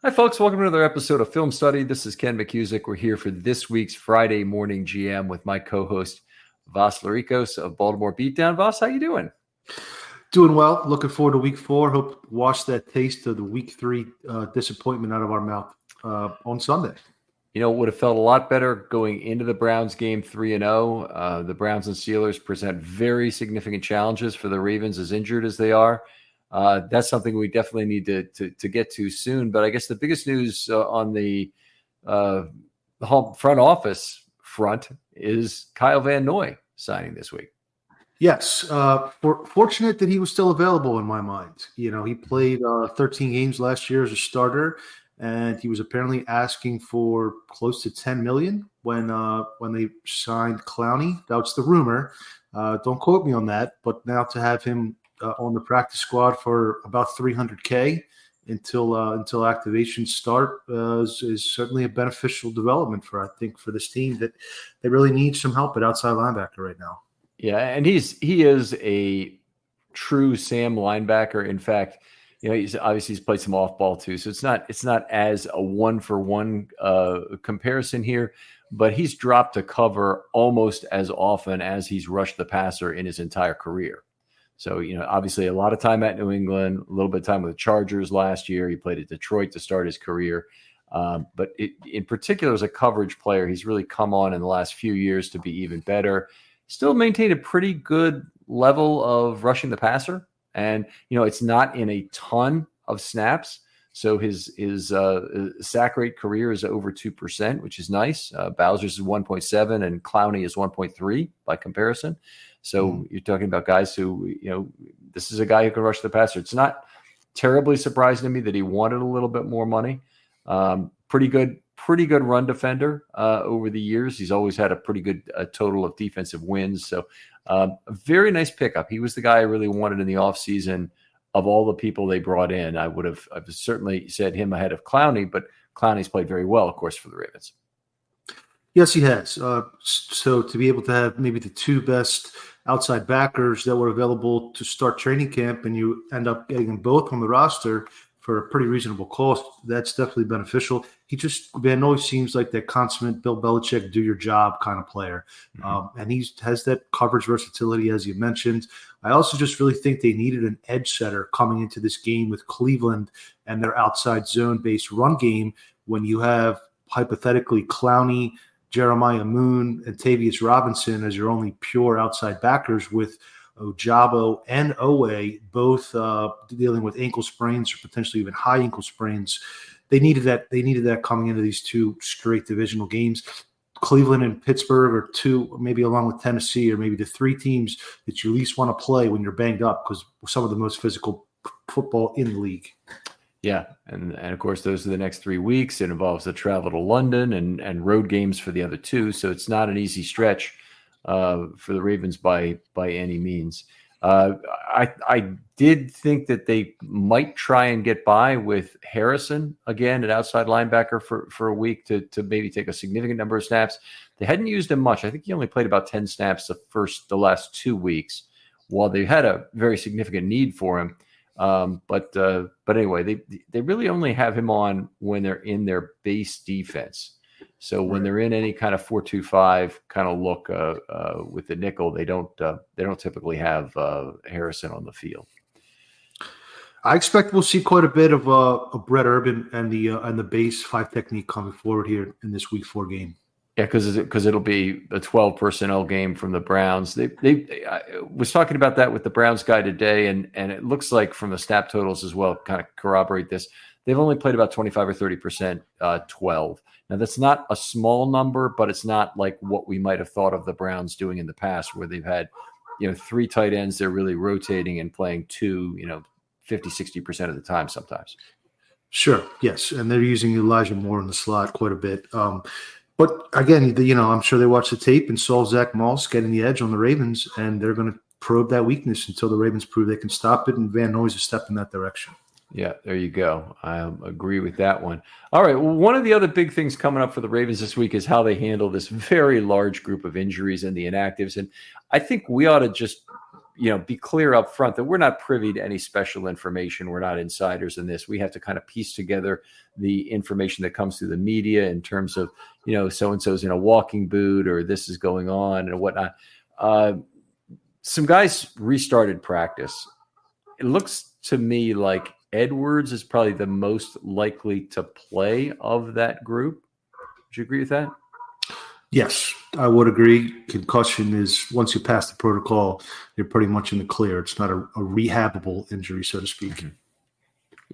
Hi, folks. Welcome to another episode of Film Study. This is Ken McCusick. We're here for this week's Friday morning GM with my co-host, Vas Larikos of Baltimore Beatdown. Vas, how you doing? Doing well. Looking forward to week 4. Hope to wash that taste of the week 3 disappointment out of our mouth on Sunday. You know, it would have felt a lot better going into the Browns game 3-0. The Browns and Steelers present very significant challenges for the Ravens, as injured as they are. That's something we definitely need to get to soon. But I guess the biggest news on the front office front is Kyle Van Noy signing this week. Yes. Fortunate that he was still available in my mind. You know, he played 13 games last year as a starter, and he was apparently asking for close to $10 million when they signed Clowney. That's the rumor. Don't quote me on that. But now to have him on the practice squad for about $300K until activation start is certainly a beneficial development for this team that they really need some help at outside linebacker right now. Yeah, and he is a true Sam linebacker. In fact, you know, he's played some off ball too, so it's not as a 1-for-1 comparison here, but he's dropped to cover almost as often as he's rushed the passer in his entire career. So, you know, obviously a lot of time at New England, a little bit of time with the Chargers last year. He played at Detroit to start his career. But in particular, as a coverage player, he's really come on in the last few years to be even better. Still maintained a pretty good level of rushing the passer. And, you know, it's not in a ton of snaps. So his sack rate career is over 2%, which is nice. Bowser's is 1.7 and Clowney is 1.3 by comparison. So you're talking about guys who, you know, this is a guy who can rush the passer. It's not terribly surprising to me that he wanted a little bit more money. Pretty good run defender over the years. He's always had a pretty good total of defensive wins. So a very nice pickup. He was the guy I really wanted in the offseason of all the people they brought in. I've certainly said him ahead of Clowney, but Clowney's played very well, of course, for the Ravens. Yes, he has. So to be able to have maybe the 2 best outside backers that were available to start training camp, and you end up getting them both on the roster for a pretty reasonable cost, that's definitely beneficial. Van Noy seems like that consummate Bill Belichick, do your job kind of player. And he has that coverage versatility, as you mentioned. I also just really think they needed an edge setter coming into this game with Cleveland and their outside zone-based run game when you have hypothetically Clowney, Jeremiah Moon, and Tavius Robinson as your only pure outside backers, with Ojabo and Owe both dealing with ankle sprains or potentially even high ankle sprains. They needed that coming into these 2 straight divisional games. Cleveland and Pittsburgh are 2, maybe along with Tennessee, or maybe the 3 teams that you least want to play when you're banged up, because some of the most physical football in the league. Yeah, and of course, those are the next 3 weeks. It involves the travel to London and road games for the other 2, so it's not an easy stretch for the Ravens by any means. I did think that they might try and get by with Harrison again at outside linebacker for a week to maybe take a significant number of snaps. They hadn't used him much. I think he only played about 10 snaps the last 2 weeks, while they had a very significant need for him. But anyway, they really only have him on when they're in their base defense. So when they're in any kind of 4-2-5 kind of look with the nickel, they don't typically have Harrison on the field. I expect we'll see quite a bit of Brett Urban and the base 5 technique coming forward here in this week 4 game. Yeah, because it'll be a 12 personnel game from the Browns. I was talking about that with the Browns guy today, and it looks like from the snap totals as well, kind of corroborate this. They've only played about 25 or 30%, 12. Now, that's not a small number, but it's not like what we might have thought of the Browns doing in the past, where they've had, 3 tight ends they're really rotating and playing 2, 50, 60% of the time sometimes. Sure, yes, and they're using Elijah Moore in the slot quite a bit. But again, I'm sure they watched the tape and saw Zach Moss getting the edge on the Ravens, and they're going to probe that weakness until the Ravens prove they can stop it, and Van Noy's a step in that direction. Yeah, there you go. I agree with that one. All right, well, one of the other big things coming up for the Ravens this week is how they handle this very large group of injuries and the inactives. And I think we ought to just be clear up front that we're not privy to any special information. We're not insiders in this. We have to kind of piece together the information that comes through the media in terms of, so-and-so's in a walking boot or this is going on and whatnot. Some guys restarted practice. It looks to me like Edwards is probably the most likely to play of that group. Would you agree with that? Yes, I would agree. Concussion is, once you pass the protocol, you're pretty much in the clear. It's not a rehabable injury, so to speak. Mm-hmm.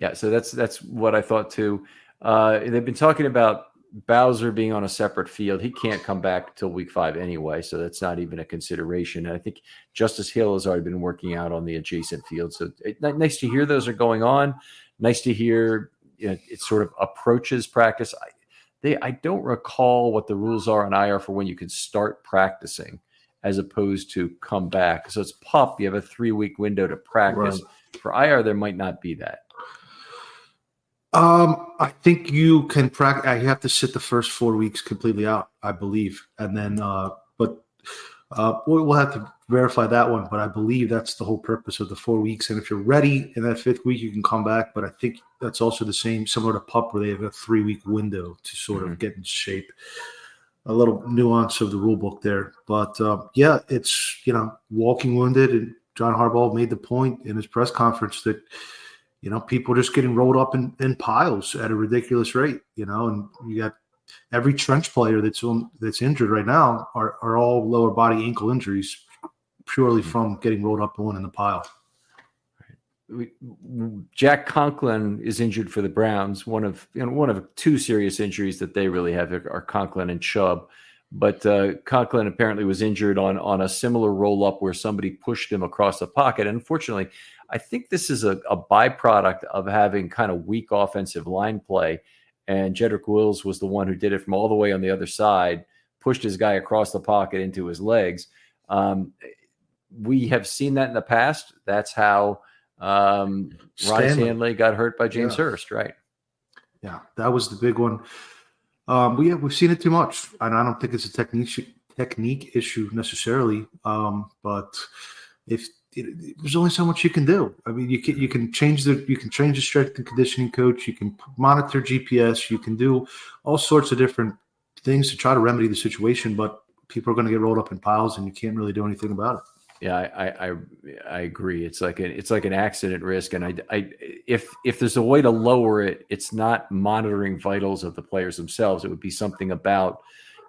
Yeah, so that's what I thought too. They've been talking about Bowser being on a separate field. He can't come back till week 5 anyway, so that's not even a consideration. And I think Justice Hill has already been working out on the adjacent field. So nice to hear those are going on. Nice to hear it sort of approaches practice. I don't recall what the rules are on IR for when you can start practicing as opposed to come back. So it's PUP. You have a 3-week window to practice. Right. For IR, there might not be that. I think you can practice. I have to sit the first 4 weeks completely out, I believe, and then. But we'll have to verify that one. But I believe that's the whole purpose of the 4 weeks. And if you're ready in that 5th week, you can come back. But I think that's also the same, similar to PUP, where they have a 3-week window to sort of get in shape. A little nuance of the rule book there, but it's walking wounded. And John Harbaugh made the point in his press conference that. People are just getting rolled up in piles at a ridiculous rate, and you got every trench player that's injured right now are all lower body ankle injuries purely from getting rolled up in the pile. Jack Conklin is injured for the Browns. One of 2 serious injuries that they really have are Conklin and Chubb. But Conklin apparently was injured on a similar roll-up where somebody pushed him across the pocket. And unfortunately, I think this is a byproduct of having kind of weak offensive line play. And Jedrick Wills was the one who did it from all the way on the other side, pushed his guy across the pocket into his legs. We have seen that in the past. That's how Ronnie Stanley got hurt by James Hurst, right? Yeah, that was the big one. We've seen it too much, and I don't think it's a technique issue necessarily. But there's only so much you can do. I mean, you can change the strength and conditioning coach. You can monitor GPS. You can do all sorts of different things to try to remedy the situation. But people are going to get rolled up in piles, and you can't really do anything about it. Yeah, I agree. It's like an accident risk, and if there's a way to lower it, it's not monitoring vitals of the players themselves. It would be something about,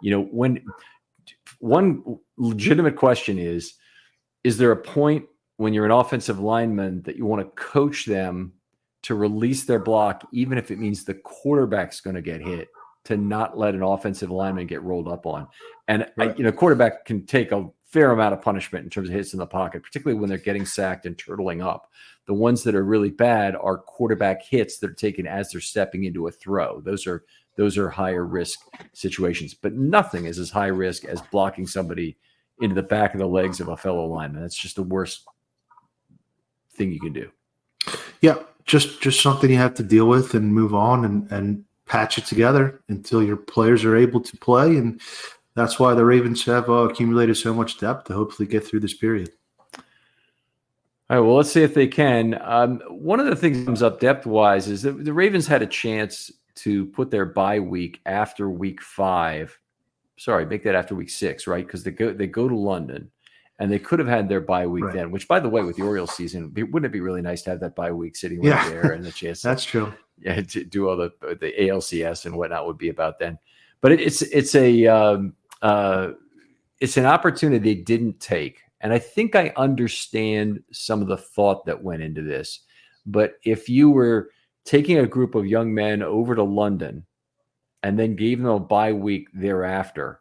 when one legitimate question is there a point when you're an offensive lineman that you want to coach them to release their block, even if it means the quarterback's going to get hit, to not let an offensive lineman get rolled up on? And right. Quarterback can take a fair amount of punishment in terms of hits in the pocket, particularly when they're getting sacked and turtling up. The ones that are really bad are quarterback hits that are taken as they're stepping into a throw. Those are higher risk situations, but nothing is as high risk as blocking somebody into the back of the legs of a fellow lineman. That's just the worst thing you can do. Yeah, just something you have to deal with and move on and patch it together until your players are able to play. And that's why the Ravens have accumulated so much depth to hopefully get through this period. All right, well, let's see if they can. One of the things that comes up depth-wise is that the Ravens had a chance to put their bye week after week 5. Sorry, make that after week 6, right? Because they go to London, and they could have had their bye week then, which, by the way, with the Orioles season, wouldn't it be really nice to have that bye week sitting right there and the chance That's true. Yeah, to do all the ALCS and whatnot would be about then. But it's an opportunity they didn't take. And I think I understand some of the thought that went into this. But if you were taking a group of young men over to London and then gave them a bye week thereafter,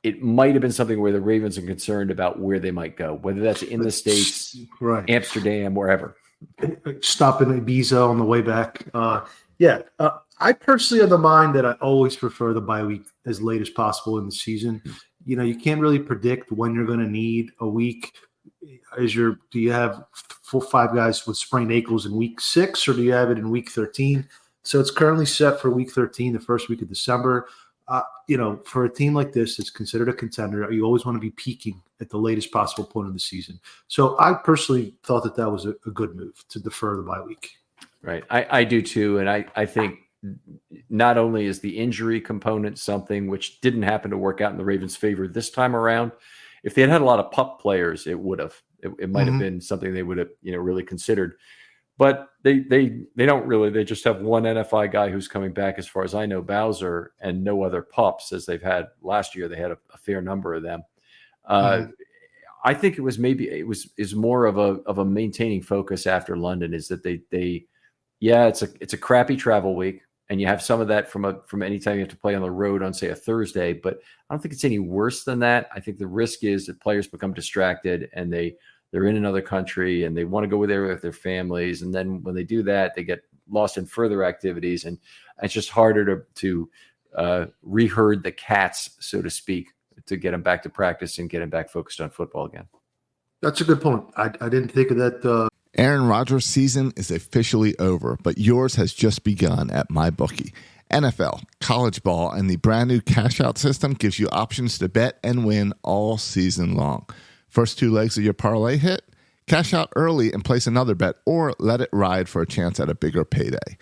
it might have been something where the Ravens are concerned about where they might go, whether that's in the States, right, Amsterdam, wherever. Stop in Ibiza on the way back. I personally have the mind that I always prefer the bye week as late as possible in the season. You can't really predict when you're going to need a week. Do you have 4 or 5 guys with sprained ankles in week 6, or do you have it in week 13? So it's currently set for week 13, the first week of December. For a team like this that's considered a contender, you always want to be peaking at the latest possible point of the season. So I personally thought that was a good move to defer the bye week. Right. I do too. And I think not only is the injury component something which didn't happen to work out in the Ravens' favor this time around. If they had a lot of pup players, it would have. It might have been something they would have, really considered. But they don't really. They just have one NFI guy who's coming back, as far as I know, Bowser, and no other pups as they've had last year. They had a fair number of them. I think is more of a maintaining focus after London, is that it's a crappy travel week, and you have some of that from any time you have to play on the road on, say, a Thursday. But I don't think it's any worse than that. I think the risk is that players become distracted and they're in another country and they want to go there with their families. And then when they do that, they get lost in further activities. And it's just harder to reherd the cats, so to speak, to get them back to practice and get them back focused on football again. That's a good point. I didn't think of that. Aaron Rodgers' season is officially over, but yours has just begun at MyBookie. NFL, college ball, and the brand new cash-out system gives you options to bet and win all season long. First two legs of your parlay hit? Cash out early and place another bet, or let it ride for a chance at a bigger payday.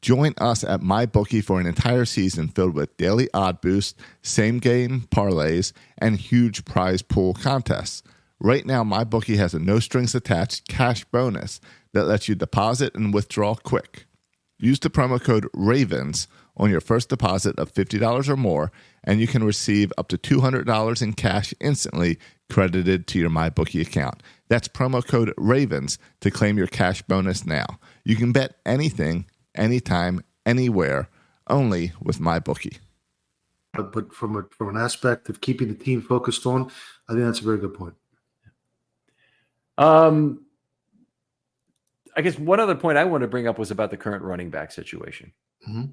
Join us at MyBookie for an entire season filled with daily odd boosts, same-game parlays, and huge prize pool contests. Right now, MyBookie has a no-strings-attached cash bonus that lets you deposit and withdraw quick. Use the promo code RAVENS on your first deposit of $50 or more, and you can receive up to $200 in cash instantly credited to your MyBookie account. That's promo code RAVENS to claim your cash bonus now. You can bet anything, anytime, anywhere, only with MyBookie. But from an aspect of keeping the team focused on, I think that's a very good point. I guess one other point I want to bring up was about the current running back situation. Mm-hmm.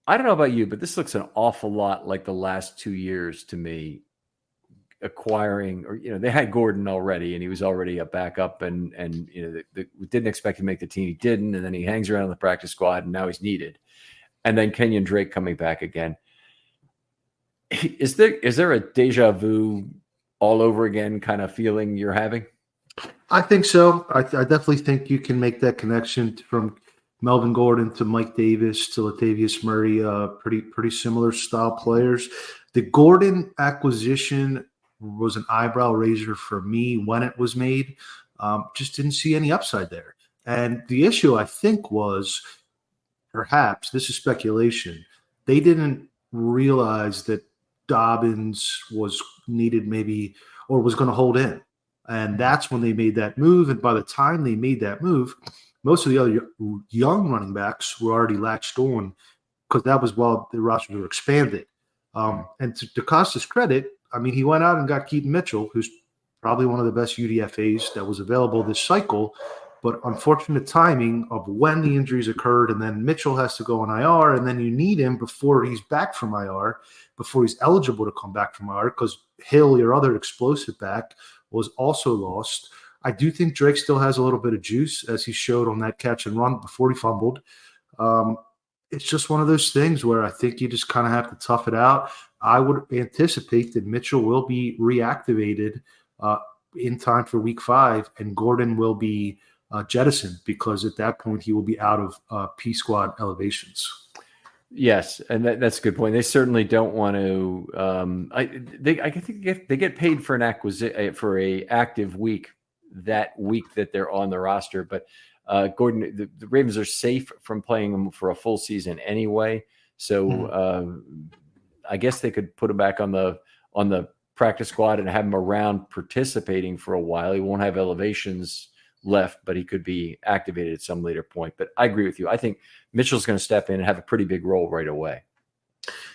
I don't know about you, but this looks an awful lot like the last 2 years to me, acquiring, or, they had Gordon already and he was already a backup and they didn't expect to make the team. He didn't. And then he hangs around the practice squad and now he's needed. And then Kenyon Drake coming back again. Is there a deja vu all over again kind of feeling you're having? I think so. I definitely think you can make that connection from Melvin Gordon to Mike Davis to Latavius Murray, pretty similar style players. The Gordon acquisition was an eyebrow raiser for me when it was made. Just didn't see any upside there. And the issue, I think, was perhaps, this is speculation, they didn't realize that Dobbins was needed maybe, or was going to hold in. And that's when they made that move. And by the time they made that move, most of the other young running backs were already latched on, because that was while the rosters were expanding. And to Costa's credit, I mean, he went out and got Keaton Mitchell, who's probably one of the best UDFAs that was available this cycle. But unfortunate timing of when the injuries occurred, and then Mitchell has to go on IR, and then you need him before he's back from IR, before he's eligible to come back from IR, because Hill, your other explosive back, was also lost. I do think Drake still has a little bit of juice, as he showed on that catch and run before he fumbled. It's just one of those things where I think you just kind of have to tough it out. I would anticipate that Mitchell will be reactivated in time for week 5, and Gordon will be jettisoned, because at that point he will be out of P squad elevations. Yes, and that's a good point. They certainly don't want to. I think they get paid for an active week, that week that they're on the roster. But Gordon, the Ravens are safe from playing him for a full season anyway. So I guess they could put him back on the practice squad and have him around participating for a while. He won't have elevations left, but he could be activated at some later point. But I agree with you. I think Mitchell's going to step in and have a pretty big role right away.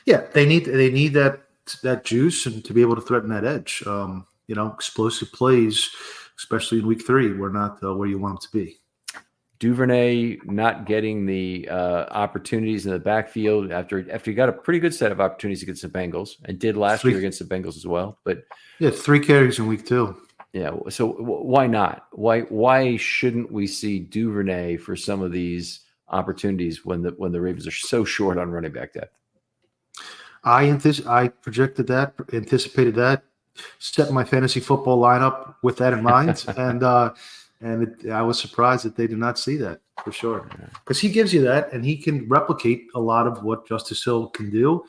Yeah, they need that juice and to be able to threaten that edge. Explosive plays, especially in week 3, were not where you want them to be. Duvernay not getting the opportunities in the backfield after he got a pretty good set of opportunities against the Bengals, and did last year against the Bengals as well. But 3 carries in week 2. Yeah. So why not? Why shouldn't we see Duvernay for some of these opportunities when the Ravens are so short on running back depth? I projected that, anticipated that, set my fantasy football lineup with that in mind, I was surprised that they did not see that for sure, because he gives you that, and he can replicate a lot of what Justice Hill can do.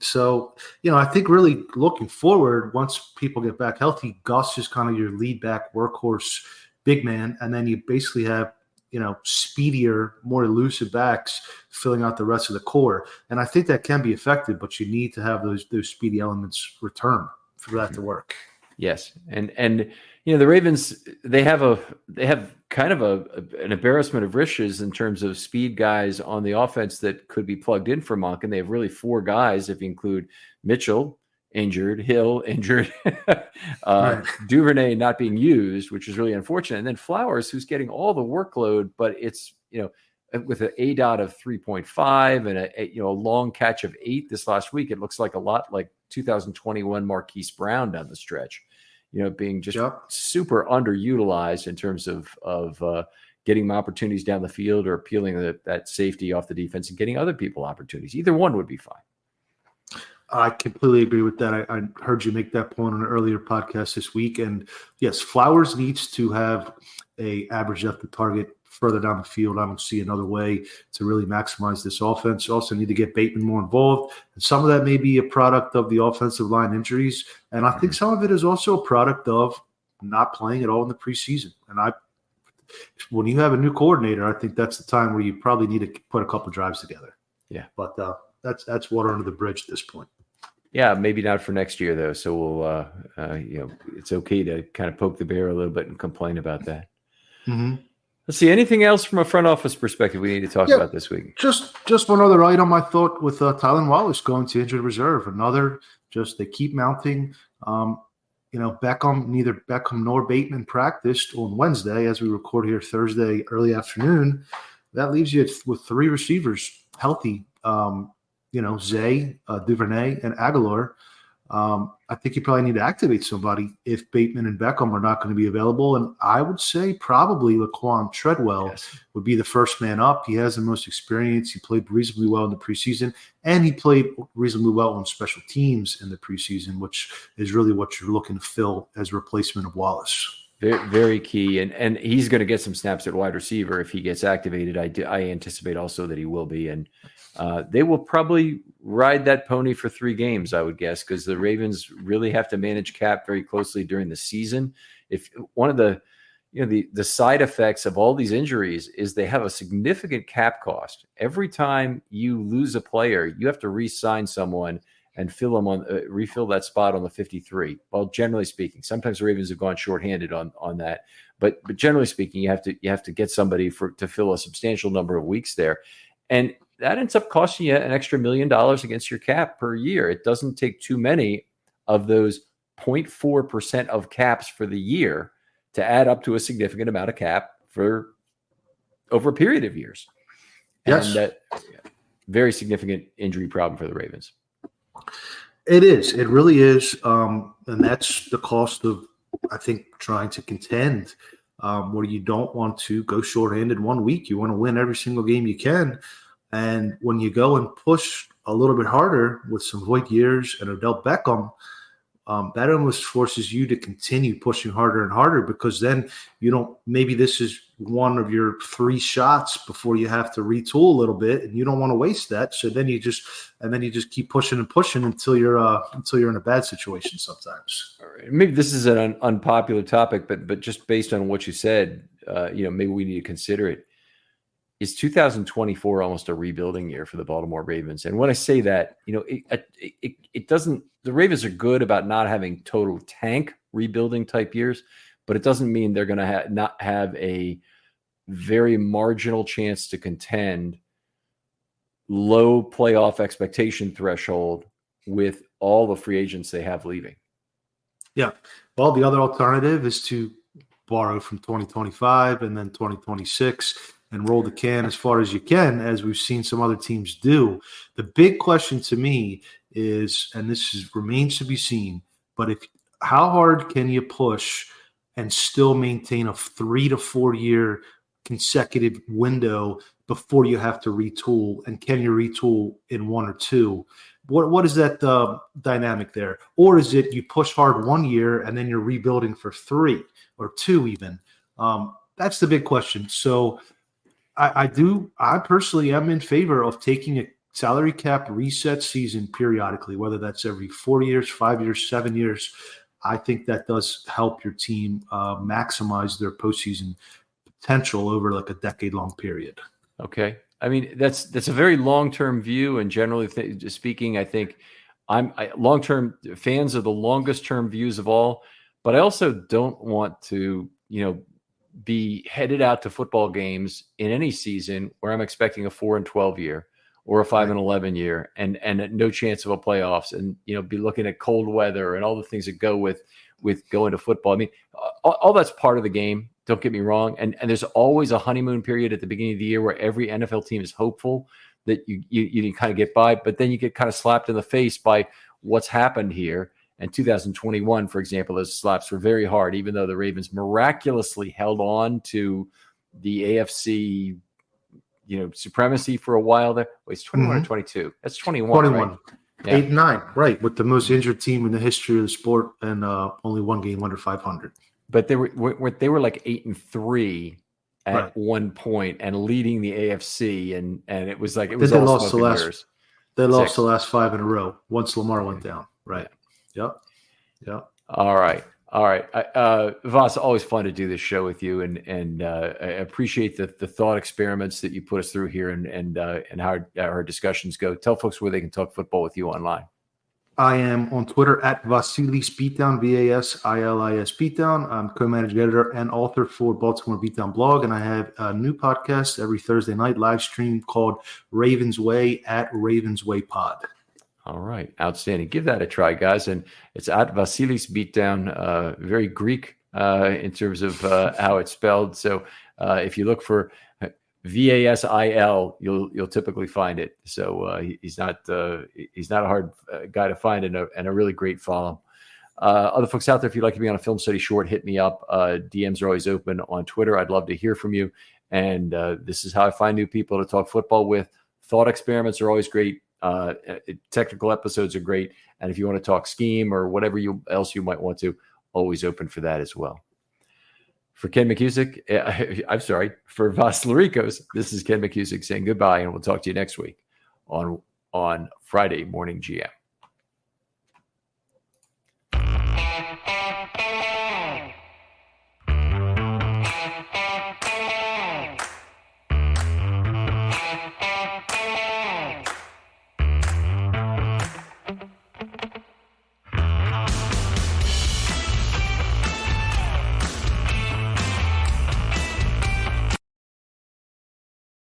So, I think really looking forward, once people get back healthy, Gus is kind of your lead back workhorse big man, and then you basically have speedier, more elusive backs filling out the rest of the core. And I think that can be effective, but you need to have those speedy elements return for that to work. Yes, and the Ravens, they have kind of an embarrassment of riches in terms of speed guys on the offense that could be plugged in for Monk, and they have really 4 guys if you include Mitchell injured, Hill injured, Right. Duvernay not being used, which is really unfortunate, and then Flowers, who's getting all the workload, but it's with an ADOT of 3.5 and a long catch of 8 this last week, it looks like a lot like 2021 Marquise Brown down the stretch, being just super underutilized in terms of getting him opportunities down the field or peeling that safety off the defense and getting other people opportunities. Either one would be fine. I completely agree with that. I heard you make that point on an earlier podcast this week. And yes, Flowers needs to have a average depth of target further down the field. I don't see another way to really maximize this offense. You also need to get Bateman more involved. And some of that may be a product of the offensive line injuries. And I think some of it is also a product of not playing at all in the preseason. And when you have a new coordinator, I think that's the time where you probably need to put a couple drives together. Yeah. But that's water under the bridge at this point. Yeah, maybe not for next year though. So we'll, it's okay to kind of poke the bear a little bit and complain about that. Mm-hmm. Let's see. Anything else from a front office perspective we need to talk about this week? Just one other item I thought with Tylan Wallace going to injured reserve. They keep mounting. Neither Beckham nor Bateman practiced on Wednesday as we record here Thursday early afternoon. That leaves you with 3 receivers healthy. Zay, Duvernay, and Aguilar. I think you probably need to activate somebody if Bateman and Beckham are not going to be available. And I would say probably Laquan Treadwell would be the first man up. He has the most experience. He played reasonably well in the preseason, and he played reasonably well on special teams in the preseason, which is really what you're looking to fill as a replacement of Wallace. Very, very key. And he's going to get some snaps at wide receiver if he gets activated. I anticipate also that he will be. And they will probably ride that pony for 3 games, I would guess, because the Ravens really have to manage cap very closely during the season. If one of the side effects of all these injuries is they have a significant cap cost. Every time you lose a player, you have to re-sign someone and refill that spot on the 53. Well, generally speaking, sometimes the Ravens have gone shorthanded on that, but generally speaking, you have to get somebody to fill a substantial number of weeks there, and that ends up costing you an extra $1 million against your cap per year. It doesn't take too many of those 0.4% of caps for the year to add up to a significant amount of cap for over a period of years. Yes. And that very significant injury problem for the Ravens. It is. It really is. And that's the cost of, I think, trying to contend where you don't want to go shorthanded 1 week. You want to win every single game you can. And when you go and push a little bit harder with some Voigt years and Odell Beckham, that almost forces you to continue pushing harder and harder, because then maybe this is one of your 3 shots before you have to retool a little bit, and you don't want to waste that. So then you just keep pushing and pushing until you're in a bad situation sometimes. All right. Maybe this is an unpopular topic, but just based on what you said, maybe we need to consider it. Is 2024 almost a rebuilding year for the Baltimore Ravens? And when I say that, it doesn't. The Ravens are good about not having total tank rebuilding type years, but it doesn't mean they're going to not have a very marginal chance to contend, low playoff expectation threshold with all the free agents they have leaving. Yeah. Well, the other alternative is to borrow from 2025 and then 2026 and roll the can as far as you can, as we've seen some other teams do. The big question to me is, and remains to be seen, but how hard can you push and still maintain a 3 to 4 year consecutive window before you have to retool? And can you retool in 1 or 2? What is that dynamic there? Or is it you push hard 1 year and then you're rebuilding for 3 or 2 even? That's the big question. So I personally am in favor of taking a salary cap reset season periodically, whether that's every 4 years, 5 years, 7 years. I think that does help your team maximize their postseason potential over like a decade-long period. Okay. I mean, that's a very long-term view, and generally speaking, I think long-term fans of the longest-term views of all, but I also don't want to, be headed out to football games in any season where I'm expecting a 4-12 year or a 5-11 year and no chance of a playoffs, and be looking at cold weather and all the things that go with going to football. I mean, all that's part of the game. Don't get me wrong. And there's always a honeymoon period at the beginning of the year where every NFL team is hopeful that you kind of get by, but then you get kind of slapped in the face by what's happened here. And 2021, for example, those slaps were very hard, even though the Ravens miraculously held on to the AFC, supremacy for a while there. Wait, it's 21 or 22? That's 21. 21. Right? 8-9, right, with the most injured team in the history of the sport and only one game under 500. But they were like 8-3 at one point and leading the AFC, and it was like it was all smoke and mirrors. They lost the last 5 in a row once Lamar went down. Right. Yep. All right. Vas, always fun to do this show with you, and I appreciate the thought experiments that you put us through here, and how our discussions go. Tell folks where they can talk football with you online. I am on Twitter at Vasilis Beatdown, Vasilis Beatdown. I'm co-managing editor and author for Baltimore Beatdown blog, and I have a new podcast every Thursday night live stream called Ravens Way at Ravens Way Pod. All right. Outstanding. Give that a try, guys. And it's at Vasilis Beatdown, very Greek in terms of how it's spelled. So if you look for Vasil, you'll typically find it. So he's not a hard guy to find, and a really great follow. Other folks out there, if you'd like to be on a film study short, hit me up. DMs are always open on Twitter. I'd love to hear from you. And this is how I find new people to talk football with. Thought experiments are always great. Technical episodes are great. And if you want to talk scheme or whatever else you might want to, always open for that as well. For Ken McCusick, for Vas Larikos, this is Ken McCusick saying goodbye, and we'll talk to you next week on Friday Morning GM.